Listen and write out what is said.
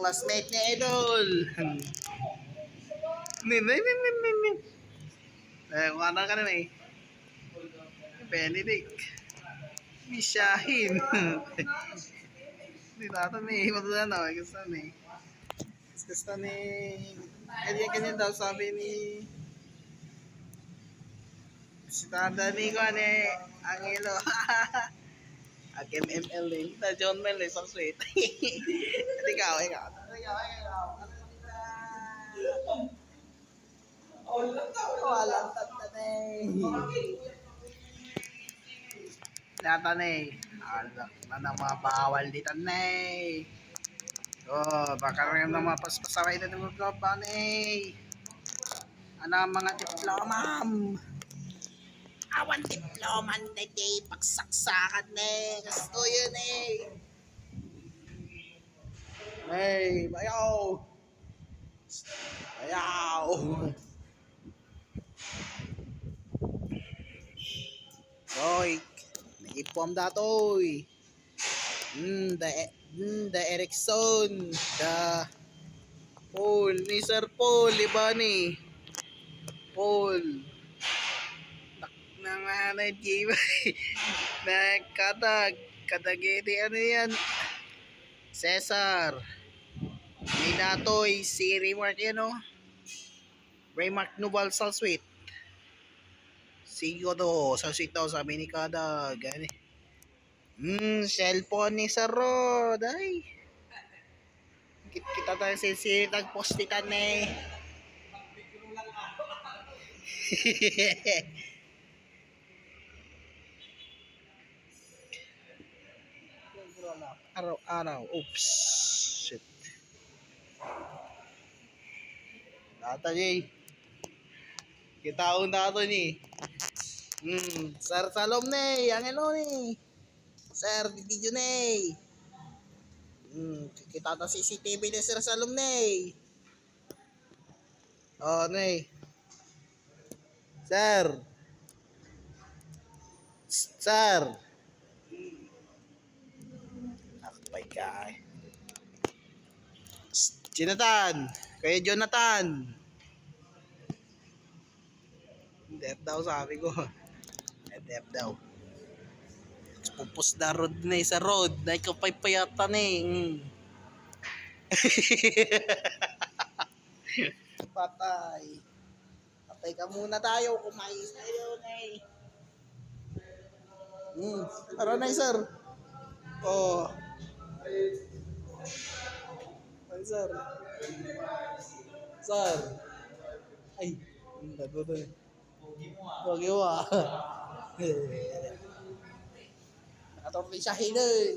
classmate ni Idol. Kung ano ka naman eh. Benedict. Misyahin. Hindi natin eh. Matulan ako. Gusto ni. Gusto ni. Ganyan daw sabi ni. Si tanda ni ko ni Angelo. Akim ML din. Na John Mel eh. So sweet. Ikaw. Walang tatanay. Tatanay. Alak na ng mga bawal di tanay. Baka rin na mapaspasaway na ng mga banay. Ano ang mga diplomam? Awan diploman na day. Pagsaksakan na eh. Gusto yun eh. Hey, bayaw. Bayaw. Roy, nag-inform datoy. The Erickson, the Paul, ni Sir Paul, iba ni Paul. Nanganay game. Kadagiti ano yan? Cesar. May datoy, si Raymark yan o. Raymark Noval Salsweet. Sigo to, Salsweet daw sabi ni Kadag. Gani. Cellphone ni Sir Rod. Ay. Kita tayo si nagpostitan eh. Araw-araw. Oops. Shit. Data ni. Kitaon dato ni. Sir Salom ni. Ang elo ni. Sir, video ni. Kita ta CCTV ni Sir Salom ni. Oh, ni. Sir. Sir. Akbay ka eh. Jonathan. Kaya Jonathan. Dep daw sabi ko. Dep daw. Pupus na road na sa road. Na ikapaypayata na eh. Patay. Patay ka muna tayo. Kumain tayo na eh. Tara na sir. Oh. Ay sir. Sir. Ay. Bago to eh. Pogi mo ah. Nakatorpisyahin eh.